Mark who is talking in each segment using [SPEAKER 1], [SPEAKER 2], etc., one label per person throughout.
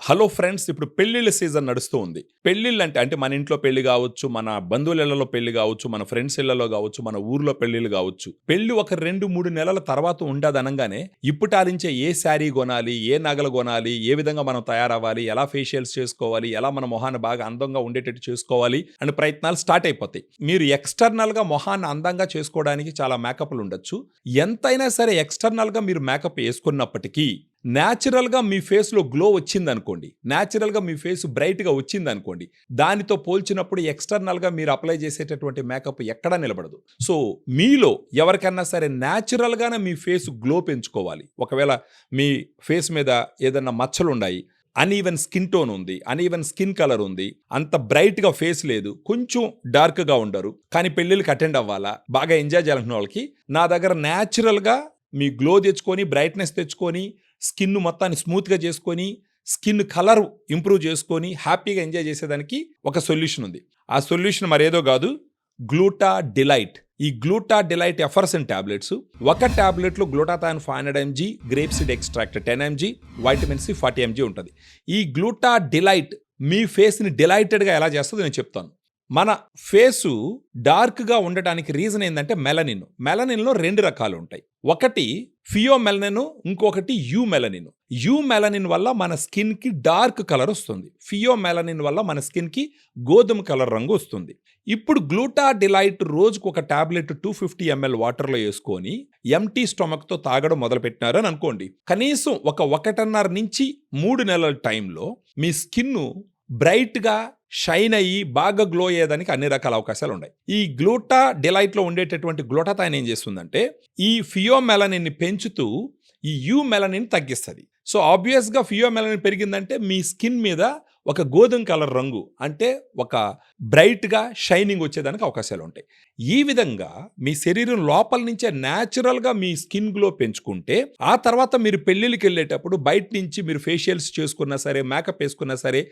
[SPEAKER 1] Hello friends, ఇప్పుడు పెళ్ళిళ్ళ season నడుస్తూ ఉంది. పెళ్ళిళ్ళు అంటే మన ఇంట్లో పెళ్లి కావచ్చు, మన బంధువుల ఇళ్లలో పెళ్లి కావచ్చు, మన ఫ్రెండ్స్ ఇళ్లలో కావచ్చు, మన ఊర్లో పెళ్ళిళ్ళు కావచ్చు. పెళ్లి ఒక 2-3 నెలల తర్వాత ఉండదనంగానే ఇప్పుటాలించే ఏ శారీ కొనాలి, ఏ నగలు కొనాలి, ఏ విధంగా మనం తయారవ్వాలి, ఎలా ఫేషియల్స్ చేసుకోవాలి, ఎలా మన మొహాన్ని బాగా అందంగా ఉండేటట్టు చేసుకోవాలి అని ప్రయత్నాలు స్టార్ట్ అయిపోతాయి. మీరు ఎక్స్టర్నల్గా మొహాన్ని అందంగా చేసుకోవడానికి చాలా మేకప్లు ఉండొచ్చు. ఎంతైనా సరే ఎక్స్టర్నల్గా మీరు మేకప్ వేసుకున్నప్పటికీ న్యాచురల్గా మీ ఫేస్లో గ్లో వచ్చిందనుకోండి, న్యాచురల్గా మీ ఫేస్ బ్రైట్గా వచ్చిందనుకోండి, దానితో పోల్చినప్పుడు ఎక్స్టర్నల్గా మీరు అప్లై చేసేటటువంటి మేకప్ ఎక్కడా నిలబడదు. సో మీలో ఎవరికన్నా సరే న్యాచురల్గానే మీ ఫేస్ గ్లో పెంచుకోవాలి. ఒకవేళ మీ ఫేస్ మీద ఏదన్నా మచ్చలు ఉన్నాయి, అన్ఈవెన్ స్కిన్ టోన్ ఉంది, అన్ఈవెన్ స్కిన్ కలర్ ఉంది, అంత బ్రైట్గా ఫేస్ లేదు, కొంచెం డార్క్గా ఉండరు, కానీ పెళ్ళిళ్ళకి అటెండ్ అవ్వాలా, బాగా ఎంజాయ్ చేయాలనుకున్న వాళ్ళకి నా దగ్గర న్యాచురల్గా మీ గ్లో తెచ్చుకొని, బ్రైట్నెస్ తెచ్చుకొని, స్కిన్ మొత్తాన్ని స్మూత్గా చేసుకొని, స్కిన్ కలర్ ఇంప్రూవ్ చేసుకొని హ్యాపీగా ఎంజాయ్ చేసేదానికి ఒక సొల్యూషన్ ఉంది. ఆ సొల్యూషన్ మరేదో కాదు, గ్లూటా డిలైట్. ఈ గ్లూటా డిలైట్ ఎఫర్సన్ టాబ్లెట్స్. ఒక టాబ్లెట్లో glutathione 500 mg, grape seed extract 10 mg, vitamin C 40 mg ఉంటుంది. ఈ గ్లూటా డిలైట్ మీ ఫేస్ని డిలైటెడ్గా ఎలా చేస్తుందో నేను చెప్తాను. మన ఫేసు డార్క్గా ఉండటానికి రీజన్ ఏంటంటే మెలనిన్. మెలనిన్లో 2 రకాలు ఉంటాయి. ఒకటి ఫియోమెలనిన్, ఇంకొకటి యూమెలనిన్. యూమెలనిన్ వల్ల మన స్కిన్కి డార్క్ కలర్ వస్తుంది, ఫియోమెలనిన్ వల్ల మన స్కిన్కి గోధుమ కలర్ రంగు వస్తుంది. ఇప్పుడు గ్లూటా డిలైట్ రోజుకు ఒక టాబ్లెట్ 250 ml వాటర్లో వేసుకొని ఎంటీ స్టొమక్తో తాగడం మొదలుపెట్టినారని అనుకోండి, కనీసం 1.5 నుంచి 3 నెలల టైంలో మీ స్కిన్ బ్రైట్గా షైన్ అయ్యి బాగా గ్లో అయ్యేదానికి అన్ని రకాల అవకాశాలు ఉన్నాయి. ఈ గ్లూటా డిలైట్లో ఉండేటటువంటి గ్లూటాథైన్ ఏం చేస్తుందంటే ఈ ఫియోమెలనిన్ని పెంచుతూ ఈ యూమెలనిన్ తగ్గిస్తుంది. సో ఆబ్వియస్గా ఫియోమెలనిన్ పెరిగిందంటే మీ స్కిన్ మీద ఒక గోధుమ కలర్ రంగు, అంటే ఒక బ్రైట్గా షైనింగ్ వచ్చేదానికి అవకాశాలు ఉంటాయి. ఈ విధంగా మీ శరీరం లోపల నుంచే న్యాచురల్గా మీ స్కిన్ గ్లో పెంచుకుంటే ఆ తర్వాత మీరు పెళ్ళిళ్ళకి వెళ్ళేటప్పుడు బయట నుంచి మీరు ఫేషియల్స్ చేసుకున్నా సరే, మేకప్ వేసుకున్నా సరే,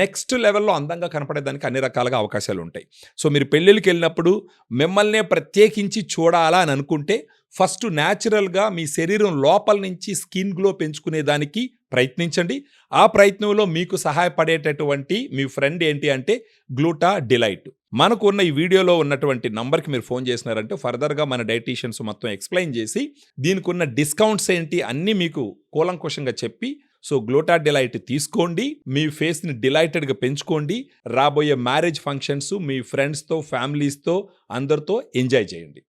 [SPEAKER 1] నెక్స్ట్ లెవెల్లో అందంగా కనపడేదానికి అన్ని రకాలుగా అవకాశాలు ఉంటాయి. సో మీరు పెళ్ళిళ్ళకి వెళ్ళినప్పుడు మిమ్మల్నే ప్రత్యేకించి చూడాలా అని అనుకుంటే ఫస్ట్ న్యాచురల్గా మీ శరీరం లోపల నుంచి స్కిన్ గ్లో పెంచుకునేదానికి ప్రయత్నించండి. ఆ ప్రయత్నంలో మీకు సహాయపడేటటువంటి మీ ఫ్రెండ్ ఏంటి అంటే గ్లూటా డిలైట్. మనకు ఉన్న ఈ వీడియోలో ఉన్నటువంటి నంబర్కి మీరు ఫోన్ చేసినారంటే ఫర్దర్గా మన డైటీషియన్స్ మొత్తం ఎక్స్ప్లెయిన్ చేసి దీనికి ఉన్న డిస్కౌంట్స్ ఏంటి అన్నీ మీకు కూలంకుషంగా చెప్పి, సో గ్లూటా డిలైట్ తీసుకోండి, మీ ఫేస్ని డిలైటెడ్గా పెంచుకోండి. రాబోయే మ్యారేజ్ ఫంక్షన్స్ మీ ఫ్రెండ్స్తో, ఫ్యామిలీస్తో అందరితో ఎంజాయ్ చేయండి.